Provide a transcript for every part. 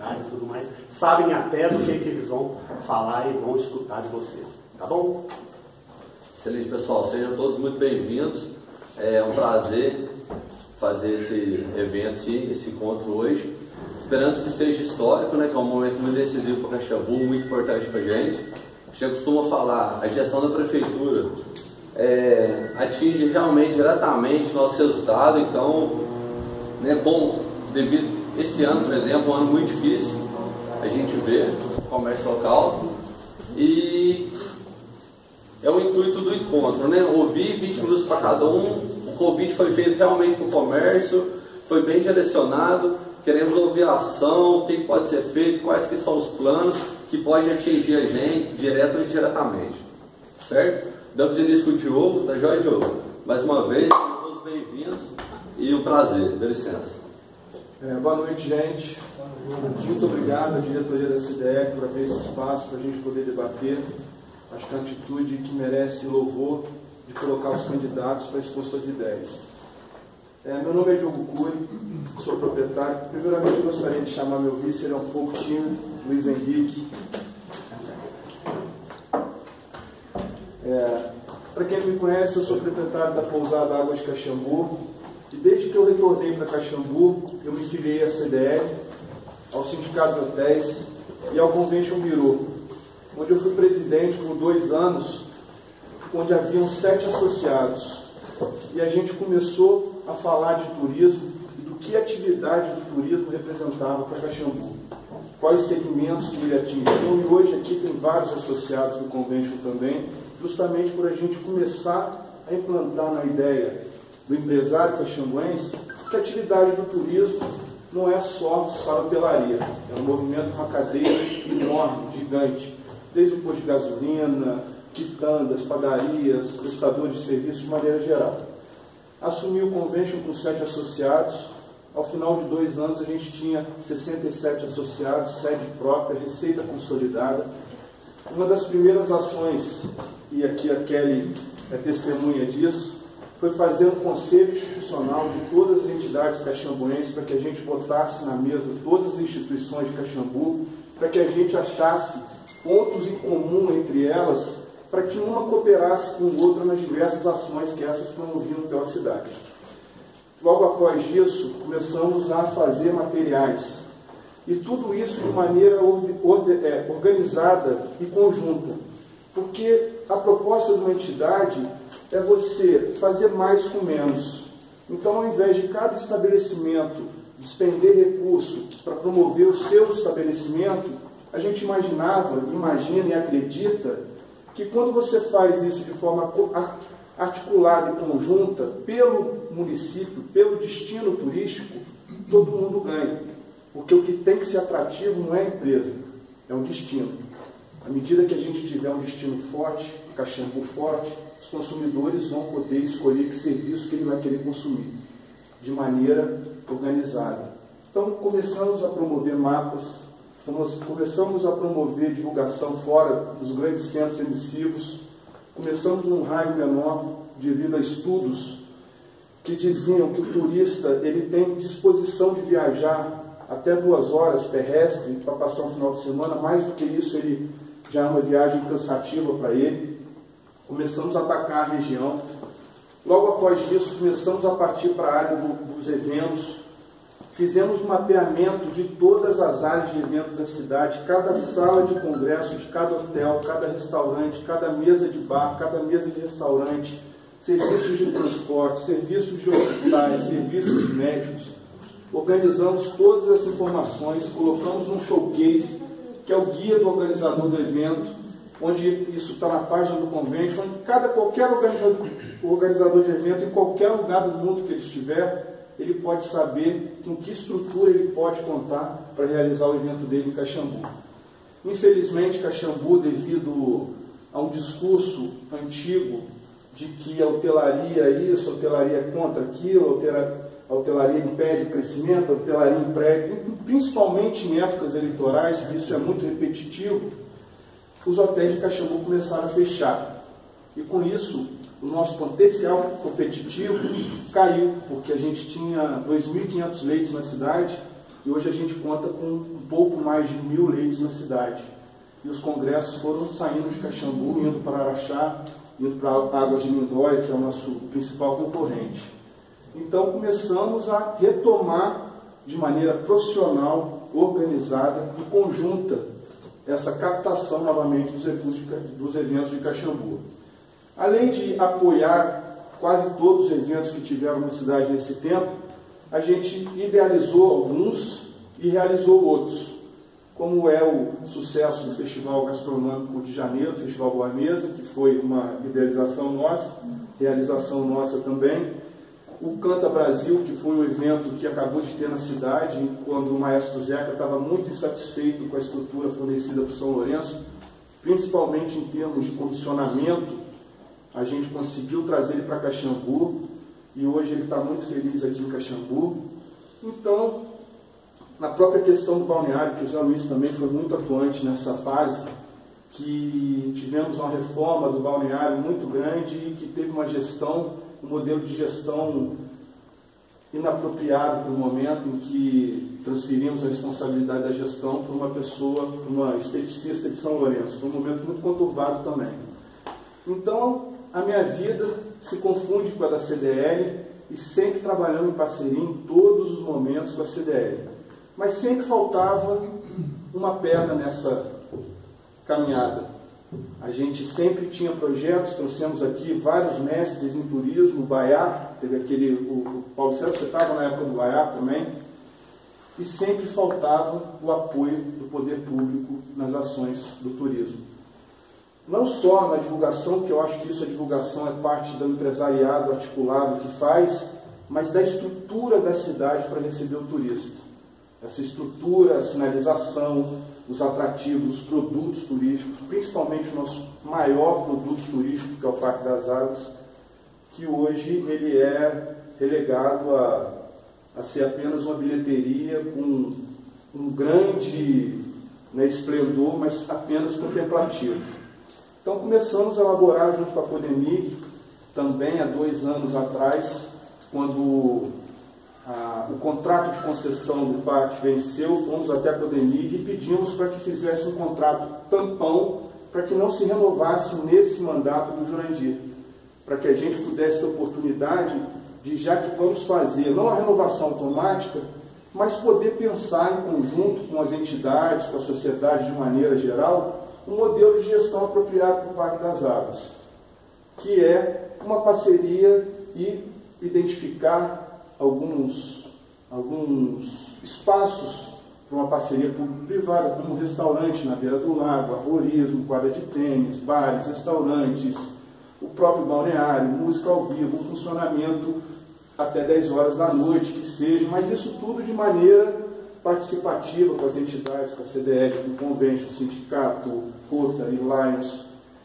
cidade e tudo mais, sabem até do que eles vão falar e vão escutar de vocês, tá bom? Excelente, pessoal, sejam todos muito bem-vindos. É um prazer fazer esse evento, esse encontro hoje, esperando que seja histórico, né, que é um momento muito decisivo para Caxambu, muito importante para a gente. A gente costuma falar, a gestão da prefeitura atinge realmente diretamente nosso resultado. Então, né, devido esse ano, por exemplo, um ano muito difícil, a gente vê o comércio local e é o intuito do encontro, né? Ouvir 20 minutos para cada um. O convite foi feito realmente para o comércio, foi bem direcionado. Queremos ouvir a ação, o que pode ser feito, quais que são os planos que podem atingir a gente, direto ou indiretamente. Certo? Damos início com o Diogo, tá joia, Diogo? Mais uma vez, todos bem-vindos e um prazer. Dê licença. Boa noite, gente. Muito obrigado à diretoria da CDE por abrir esse espaço para a gente poder debater. Acho que é uma atitude que merece louvor de colocar os candidatos para expor suas ideias. Meu nome é Diogo Cury, sou proprietário. Primeiramente, eu gostaria de chamar meu vice, ele é um pouco tímido, Luiz Henrique. Para quem não me conhece, eu sou proprietário da Pousada Águas de Caxambu. E desde que eu retornei para Caxambu, eu me filiei à CDE, ao Sindicato de Hotéis e ao Convention Bureau, onde eu fui presidente por 2 anos, onde haviam 7 associados. E a gente começou a falar de turismo e do que a atividade do turismo representava para Caxambu, quais segmentos que ele atingiam. E hoje aqui tem vários associados do Convention também, justamente por a gente começar a implantar na ideia do empresário caxambuense que a atividade do turismo não é só para a hotelaria, é um movimento, uma cadeia enorme, gigante, desde o posto de gasolina, quitandas, padarias, prestadores de serviços de maneira geral. Assumi o Convention com 7 associados. Ao final de 2 anos a gente tinha 67 associados, sede própria, receita consolidada. Uma das primeiras ações, e aqui a Kelly é testemunha disso, foi fazer um conselho institucional de todas as entidades caxambuenses para que a gente botasse na mesa todas as instituições de Caxambu, para que a gente achasse pontos em comum entre elas, para que uma cooperasse com outra nas diversas ações que essas promoviam pela cidade. Logo após isso, começamos a fazer materiais. E tudo isso de maneira organizada e conjunta. Porque a proposta de uma entidade é você fazer mais com menos. Então, ao invés de cada estabelecimento despender recurso para promover o seu estabelecimento, a gente imagina e acredita que quando você faz isso de forma articulada e conjunta pelo município, pelo destino turístico, todo mundo ganha. Porque o que tem que ser atrativo não é a empresa, é o destino. À medida que a gente tiver um destino forte, Caxambu forte, os consumidores vão poder escolher que serviço que ele vai querer consumir, de maneira organizada. Então, começamos a promover mapas, começamos a promover divulgação fora dos grandes centros emissivos, começamos num raio menor devido a estudos que diziam que o turista ele tem disposição de viajar até 2 horas terrestre para passar um final de semana. Mais do que isso, ele já é uma viagem cansativa para ele. Começamos a atacar a região. Logo após isso, começamos a partir para a área dos eventos. Fizemos um mapeamento de todas as áreas de evento da cidade, cada sala de congresso de cada hotel, cada restaurante, cada mesa de bar, cada mesa de restaurante, serviços de transporte, serviços de hospitais, serviços médicos. Organizamos todas as informações, colocamos um showcase, que é o guia do organizador do evento, onde isso está na página do Convention, onde qualquer organizador de evento, em qualquer lugar do mundo que ele estiver, ele pode saber com que estrutura ele pode contar para realizar o evento dele em Caxambu. Infelizmente, Caxambu, devido a um discurso antigo de que a hotelaria é isso, a hotelaria é contra aquilo, a hotelaria impede o crescimento, a hotelaria impede, principalmente em épocas eleitorais, que isso é muito repetitivo, os hotéis de Caxambu começaram a fechar. E com isso, o nosso potencial competitivo caiu, porque a gente tinha 2.500 leitos na cidade e hoje a gente conta com um pouco mais de 1000 leitos na cidade. E os congressos foram saindo de Caxambu, indo para Araxá, indo para Águas de Lindóia, que é o nosso principal concorrente. Então começamos a retomar de maneira profissional, organizada e conjunta essa captação novamente dos recursos dos eventos de Caxambu. Além de apoiar quase todos os eventos que tiveram na cidade nesse tempo, a gente idealizou alguns e realizou outros, como é o sucesso do Festival Gastronômico de Janeiro, Festival Boa Mesa, que foi uma idealização nossa, realização nossa também. O Canta Brasil, que foi um evento que acabou de ter na cidade, quando o maestro Zeca estava muito insatisfeito com a estrutura fornecida por São Lourenço, principalmente em termos de comissionamento. A gente conseguiu trazer ele para Caxambu, e hoje ele está muito feliz aqui em Caxambu. Então, na própria questão do balneário, que o Zé Luiz também foi muito atuante nessa fase, que tivemos uma reforma do balneário muito grande e que teve uma gestão, um modelo de gestão inapropriado para o momento em que transferimos a responsabilidade da gestão para uma pessoa, uma esteticista de São Lourenço. Foi um momento muito conturbado também. Então, a minha vida se confunde com a da CDL e sempre trabalhando em parceria em todos os momentos com a CDL. Mas sempre faltava uma perna nessa caminhada. A gente sempre tinha projetos, trouxemos aqui vários mestres em turismo, o Baiá, teve aquele, o Paulo César, você estava na época do Baiá também, e sempre faltava o apoio do poder público nas ações do turismo. Não só na divulgação, que eu acho que isso, a divulgação é parte do empresariado articulado que faz, mas da estrutura da cidade para receber o turista. Essa estrutura, a sinalização, os atrativos, os produtos turísticos, principalmente o nosso maior produto turístico, que é o Parque das Águas, que hoje ele é relegado a ser apenas uma bilheteria com um grande, né, esplendor, mas apenas contemplativo. Então começamos a elaborar junto com a Codemig, também há 2 anos atrás, quando o contrato de concessão do parque venceu, fomos até a Codemig e pedimos para que fizesse um contrato tampão para que não se renovasse nesse mandato do Jurandir, para que a gente pudesse ter oportunidade de, já que vamos fazer, não a renovação automática, mas poder pensar em conjunto com as entidades, com a sociedade de maneira geral, um modelo de gestão apropriado para o Parque das Águas, que é uma parceria e identificar alguns espaços para uma parceria público-privada, como um restaurante na beira do lago, arvorismo, quadra de tênis, bares, restaurantes, o próprio balneário, música ao vivo, um funcionamento até 10 horas da noite, que seja, mas isso tudo de maneira participativa com as entidades, com a CDL, com o Convention, o Sindicato, Rotary, Lions,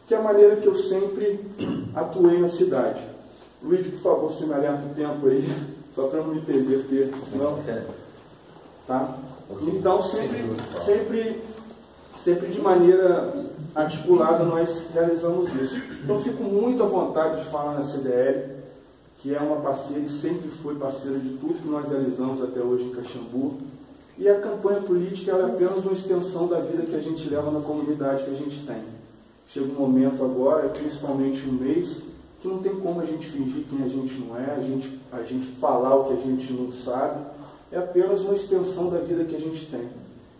que é a maneira que eu sempre atuei na cidade. Luiz, por favor, se me alerta o tempo aí, só para não me perder, porque senão... Tá? Então, sempre de maneira articulada nós realizamos isso. Então, fico muito à vontade de falar na CDL, que é uma parceira e sempre foi parceira de tudo que nós realizamos até hoje em Caxambu. E a campanha política ela é apenas uma extensão da vida que a gente leva na comunidade que a gente tem. Chega um momento agora, principalmente um mês, que não tem como a gente fingir quem a gente não é, a gente falar o que a gente não sabe, é apenas uma extensão da vida que a gente tem.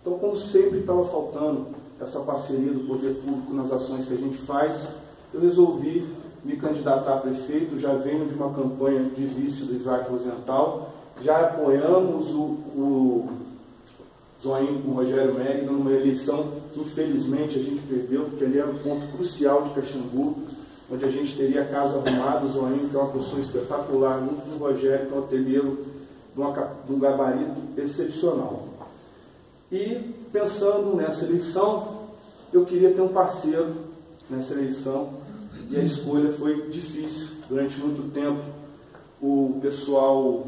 Então, como sempre estava faltando essa parceria do poder público nas ações que a gente faz, eu resolvi me candidatar a prefeito, já venho de uma campanha de vice do Isaac Rosenthal, já apoiamos o Zoinho com o Rogério Megna numa eleição que infelizmente a gente perdeu, porque ali era um ponto crucial de Caxambu, onde a gente teria a casa arrumada, o Zoinho, que é uma pessoa espetacular, junto com o Rogério, que é um hoteleiro de um gabarito excepcional. E pensando nessa eleição, eu queria ter um parceiro nessa eleição, e a escolha foi difícil. Durante muito tempo, o pessoal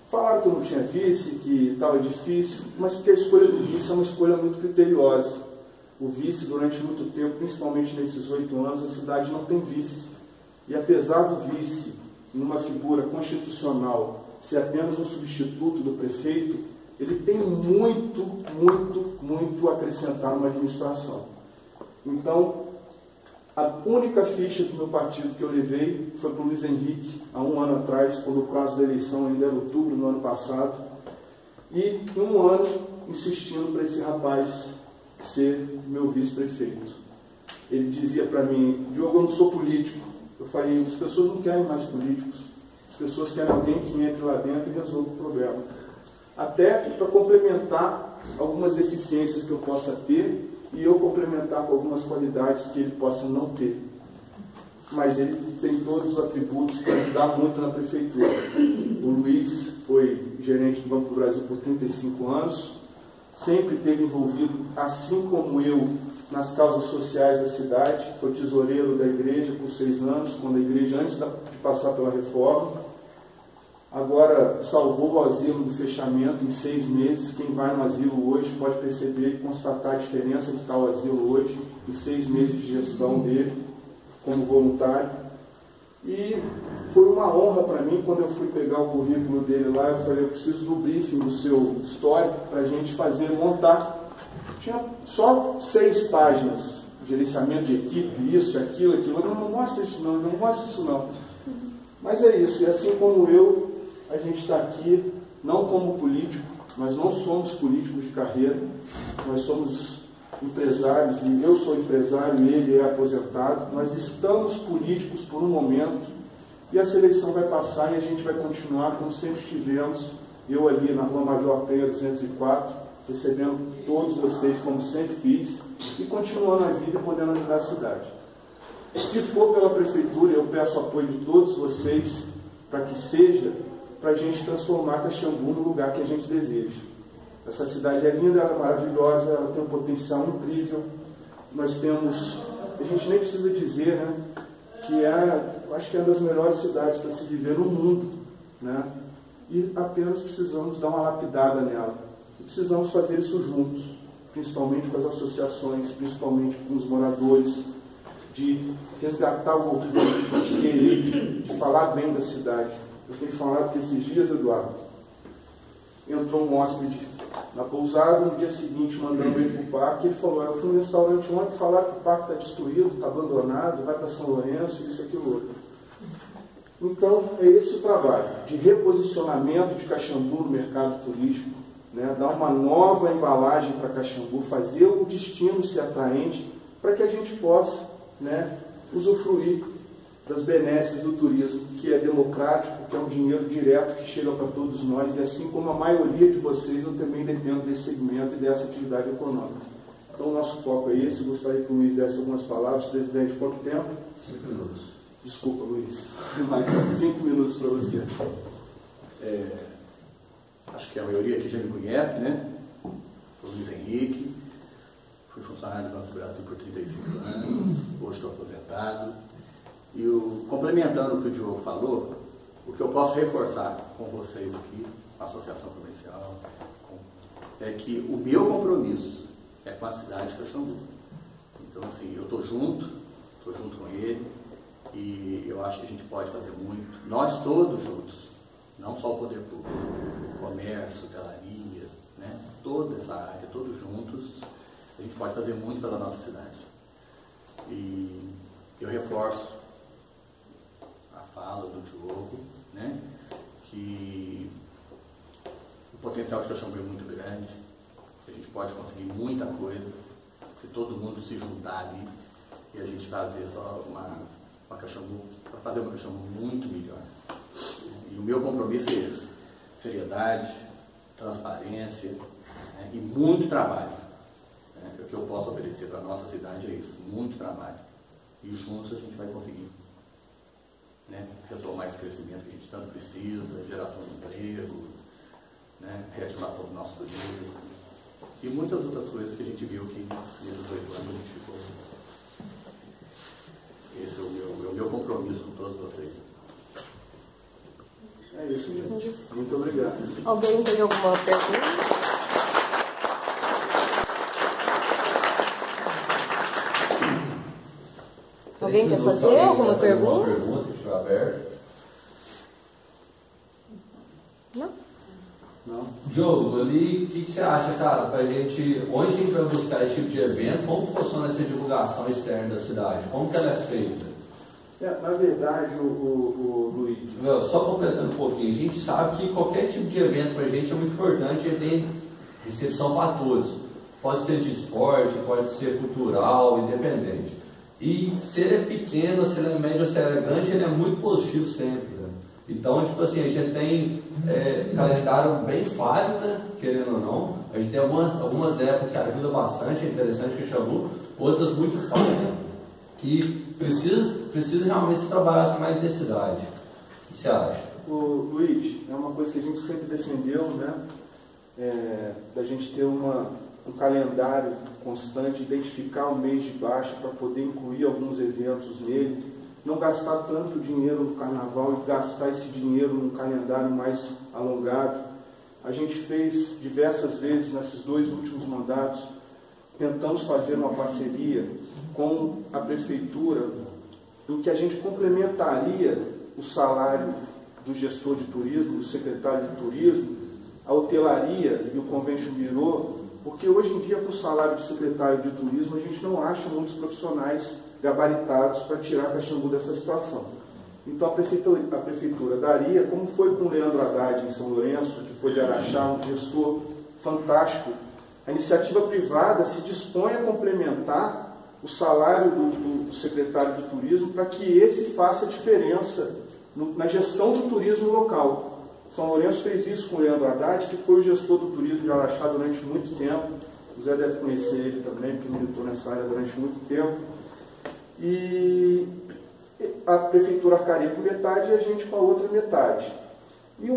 falaram que eu não tinha vice, que estava difícil, mas porque a escolha do vice é uma escolha muito criteriosa. O vice, durante muito tempo, principalmente nesses 8 anos, a cidade não tem vice. E apesar do vice, numa figura constitucional, ser apenas um substituto do prefeito, ele tem muito, muito, muito a acrescentar numa administração. Então, a única ficha do meu partido que eu levei foi para o Luiz Henrique, há um ano atrás, quando o prazo da eleição ainda era outubro do ano passado, e em um ano insistindo para esse rapaz ser meu vice-prefeito. Ele dizia para mim: Diogo, eu não sou político. Eu falei: as pessoas não querem mais políticos, as pessoas querem alguém que entre lá dentro e resolva o problema. Até para complementar algumas deficiências que eu possa ter e eu complementar com algumas qualidades que ele possa não ter. Mas ele tem todos os atributos para ajudar muito na prefeitura. O Luiz foi gerente do Banco do Brasil por 35 anos, sempre esteve envolvido, assim como eu, nas causas sociais da cidade, foi tesoureiro da igreja por 6 anos, quando a igreja, antes de passar pela reforma, agora salvou o asilo do fechamento em 6 meses. Quem vai no asilo hoje pode perceber e constatar a diferença de tal asilo hoje, em 6 meses de gestão dele, como voluntário. E foi uma honra para mim, quando eu fui pegar o currículo dele lá, eu falei: eu preciso do briefing do seu histórico para a gente montar. Tinha só 6 páginas, gerenciamento de equipe, isso, aquilo. Eu não mostra isso não. Mas é isso, e assim como eu, a gente está aqui, não como político, nós não somos políticos de carreira, nós somos empresários, e eu sou empresário e ele é aposentado, nós estamos políticos por um momento, e essa eleição vai passar e a gente vai continuar como sempre estivemos, eu ali na Rua Major Penha 204, recebendo todos vocês como sempre fiz, e continuando a vida e podendo ajudar a cidade. Se for pela prefeitura, eu peço o apoio de todos vocês para que seja para a gente transformar Caxambu no lugar que a gente deseja. Essa cidade é linda, ela é maravilhosa, ela tem um potencial incrível. Nós temos, a gente nem precisa dizer, né, que eu acho que é uma das melhores cidades para se viver no mundo, né? E apenas precisamos dar uma lapidada nela. E precisamos fazer isso juntos, principalmente com as associações, principalmente com os moradores, de resgatar o orgulho, de querer, de falar bem da cidade. Eu tenho falado que esses dias, Eduardo, entrou um hóspede na pousada, no dia seguinte mandando ele para o parque, ele falou: eu fui no restaurante ontem, falaram que o parque está destruído, está abandonado, vai para São Lourenço, isso, aquilo, outro. Então, é esse o trabalho, de reposicionamento de Caxambu no mercado turístico, né? Dar uma nova embalagem para Caxambu, fazer o destino ser atraente, para que a gente possa, né, usufruir das benesses do turismo, que é democrático, que é um dinheiro direto que chega para todos nós, e assim como a maioria de vocês, eu também dependo desse segmento e dessa atividade econômica. Então, o nosso foco é esse. Eu gostaria que o Luiz desse algumas palavras. Presidente, quanto tempo? 5 minutos. Desculpa, Luiz. Mais 5 minutos para você. Acho que a maioria aqui já me conhece, né? Sou Luiz Henrique, fui funcionário do Banco do Brasil por 35 anos, hoje estou aposentado. E complementando o que o Diogo falou, o que eu posso reforçar com vocês aqui, a Associação Comercial, é que o meu compromisso é com a cidade de Caxambu. Então, assim, eu estou junto com ele, e eu acho que a gente pode fazer muito, nós todos juntos, não só o poder público, o comércio, hotelaria, né? Toda essa área, todos juntos, a gente pode fazer muito pela nossa cidade. E eu reforço a fala do Diogo, né, que o potencial de Caxambu é muito grande, que a gente pode conseguir muita coisa se todo mundo se juntar ali e a gente fazer só uma Caxambu, para fazer uma Caxambu muito melhor. E o meu compromisso é esse: seriedade, transparência, né, e muito trabalho. O que eu posso oferecer para a nossa cidade é isso, muito trabalho. E juntos a gente vai conseguir, né, retomar esse crescimento que a gente tanto precisa, geração de emprego, né, reativação do nosso turismo e muitas outras coisas que a gente viu que nesses 8 anos a gente ficou. Esse é o meu compromisso com todos vocês. É isso, gente. Muito obrigado. Alguém tem alguma pergunta? Alguém quer fazer alguma pergunta? Alguma pergunta, deixa eu aberto. Não? Não. Diogo, Li, o que você acha, cara, pra gente, onde a gente vai buscar esse tipo de evento, como funciona essa divulgação externa da cidade, como que ela é feita? Na verdade, Luiz... Só completando um pouquinho, a gente sabe que qualquer tipo de evento pra gente é muito importante, ele tem recepção para todos. Pode ser de esporte, pode ser cultural, independente. E se ele é pequeno, se ele é médio, se ele é grande, ele é muito positivo sempre. Né? Então, tipo assim, a gente tem calendário bem falho, né? Querendo ou não. A gente tem algumas épocas que ajudam bastante, é interessante que chamou, outras muito falhas, que precisa realmente trabalhar com mais intensidade. O que você acha? Luiz, é uma coisa que a gente sempre defendeu, né? Da gente ter um calendário constante, identificar o mês de baixa para poder incluir alguns eventos nele, não gastar tanto dinheiro no carnaval e gastar esse dinheiro num calendário mais alongado. A gente fez diversas vezes nesses 2 últimos mandatos, tentamos fazer uma parceria com a prefeitura em que a gente complementaria o salário do gestor de turismo, do secretário de turismo, a hotelaria e o convention bureau, porque hoje em dia, com o salário do secretário de turismo, a gente não acha muitos profissionais gabaritados para tirar Caxambu dessa situação. Então a prefeitura daria, como foi com o Leandro Haddad em São Lourenço, que foi de Araxá, um gestor fantástico, a iniciativa privada se dispõe a complementar o salário do secretário de turismo para que esse faça diferença na gestão do turismo local. São Lourenço fez isso com o Leandro Haddad, que foi o gestor do turismo de Araxá durante muito tempo. O Zé deve conhecer ele também, porque militou nessa área durante muito tempo. E a prefeitura arcaria com metade e a gente com a outra metade. E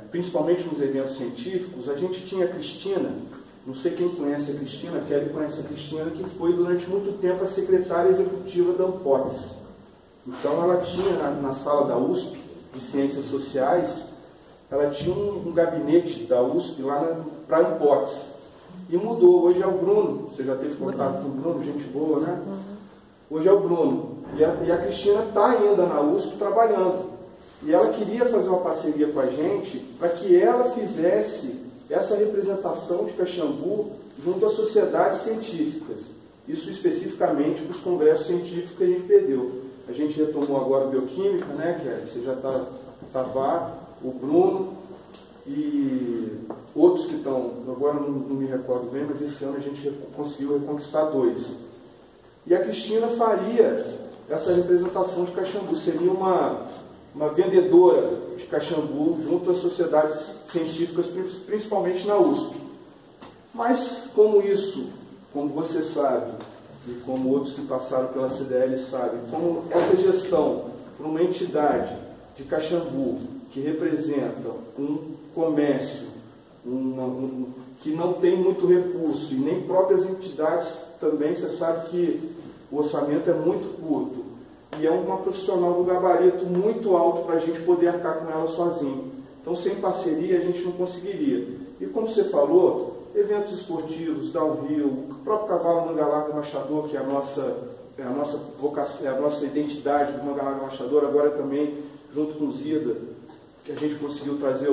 principalmente nos eventos científicos, a gente tinha a Cristina, não sei quem conhece a Cristina, a Kelly conhece a Cristina, que foi durante muito tempo a secretária executiva da ANPOTS. Então ela tinha na sala da USP, de Ciências Sociais, ela tinha um gabinete da USP lá para a ANPOTS. E mudou, hoje é o Bruno, você já teve contato com o Bruno, gente boa, né? Hoje é o Bruno. E a Cristina está ainda na USP trabalhando. E ela queria fazer uma parceria com a gente para que ela fizesse essa representação de Caxambu junto às sociedades científicas. Isso especificamente para os congressos científicos que a gente perdeu. A gente retomou agora a bioquímica, né, que você já estava, o Bruno e outros que estão, agora não me recordo bem, mas esse ano a gente conseguiu reconquistar 2. E a Cristina faria essa representação de Caxambu, seria uma vendedora de Caxambu junto às sociedades científicas, principalmente na USP. Mas como você sabe, e como outros que passaram pela CDL sabem, como essa gestão para uma entidade de Caxambu que representa um comércio que não tem muito recurso, e nem próprias entidades também, você sabe que o orçamento é muito curto, e é uma profissional de um gabarito muito alto para a gente poder arcar com ela sozinho. Então, sem parceria, a gente não conseguiria. E como você falou, eventos esportivos, downhill, o próprio cavalo Mangalarga Machador, que é a nossa vocação, é a nossa identidade do Mangalarga Machador, agora também, junto com o Zida, que a gente conseguiu trazer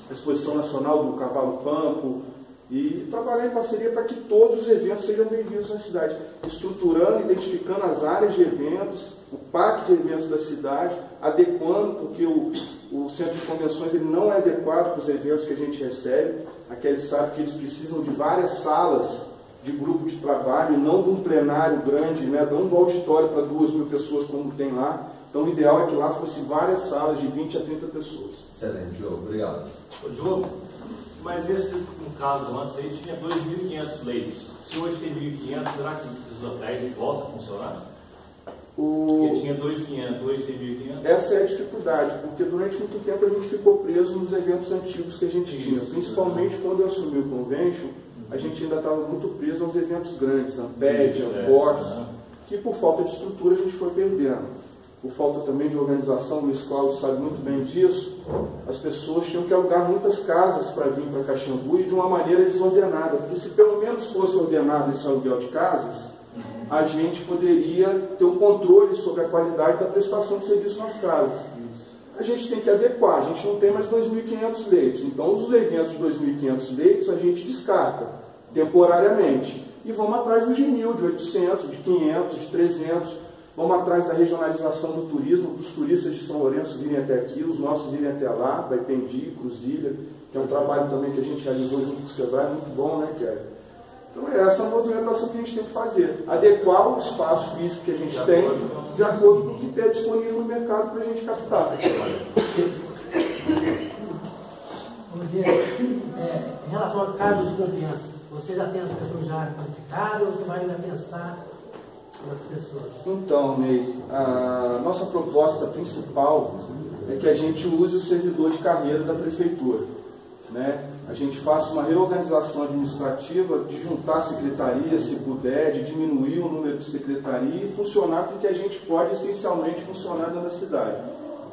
a exposição nacional do Cavalo Pampo, e trabalhar em parceria para que todos os eventos sejam bem-vindos na cidade, estruturando, identificando as áreas de eventos, o parque de eventos da cidade, adequando, porque o centro de convenções ele não é adequado para os eventos que a gente recebe. Aqueles sabem que eles precisam de várias salas de grupo de trabalho, não de um plenário grande, né, não um auditório para 2.000 pessoas como tem lá. Então o ideal é que lá fosse várias salas de 20 a 30 pessoas. Excelente, Diogo. Obrigado. Ô, Diogo, mas esse, no caso antes, aí tinha 2.500 leitos. Se hoje tem 1.500, será que os hotéis voltam a funcionar? Porque tinha 2.500, hoje tem 1.500? Essa é a dificuldade, porque durante muito tempo a gente ficou preso nos eventos antigos que a gente tinha. Principalmente quando eu assumi o Convention, a gente ainda estava muito preso aos eventos grandes, Amped, Ampox, que por falta de estrutura a gente foi perdendo. Por falta também de organização, o Luiz Cláudio sabe muito bem disso, as pessoas tinham que alugar muitas casas para vir para Caxambu e de uma maneira desordenada, porque se pelo menos fosse ordenado esse aluguel de casas, a gente poderia ter um controle sobre a qualidade da prestação de serviço nas casas. a gente tem que adequar. A gente não tem mais 2.500 leitos. Então, os eventos de 2.500 leitos a gente descarta temporariamente. E vamos atrás dos de 1.000, de 800, de 500, de 300. Vamos atrás da regionalização do turismo, para os turistas de São Lourenço virem até aqui, os nossos virem até lá, Baipendi, Cruzilha, que é um trabalho também que a gente realizou junto com o Sebrae, muito bom, né, Kelly? Então é essa a movimentação que a gente tem que fazer. Adequar o espaço físico que a gente tem de acordo com o que tem disponível no mercado para a gente captar. Em relação a cargos de confiança, você já tem as pessoas já qualificadas ou você vai ainda pensar nas pessoas? Então, Ney, a nossa proposta principal é que a gente use o servidor de carreira da prefeitura, né? A gente faça uma reorganização administrativa, de juntar secretarias, se puder, de diminuir o número de secretarias e funcionar com o que a gente pode essencialmente funcionar dentro da cidade,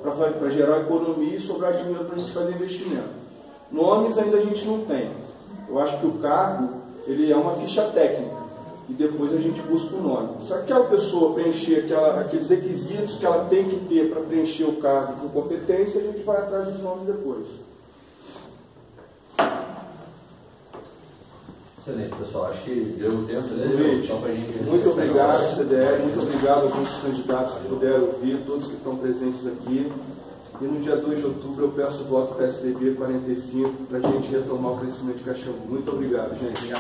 para gerar economia e sobrar dinheiro para a gente fazer investimento. Nomes ainda a gente não tem. Eu acho que o cargo, ele é uma ficha técnica e depois a gente busca o nome. Se aquela pessoa preencher aqueles requisitos que ela tem que ter para preencher o cargo com competência, a gente vai atrás dos nomes depois. Excelente, pessoal. Acho que deu tempo, né? Muito obrigado, CDL, muito obrigado aos nossos candidatos que puderam ouvir, todos que estão presentes aqui. E no dia 2 de outubro eu peço o voto PSDB 45 para a gente retomar o crescimento de Caxambu. Muito obrigado, gente.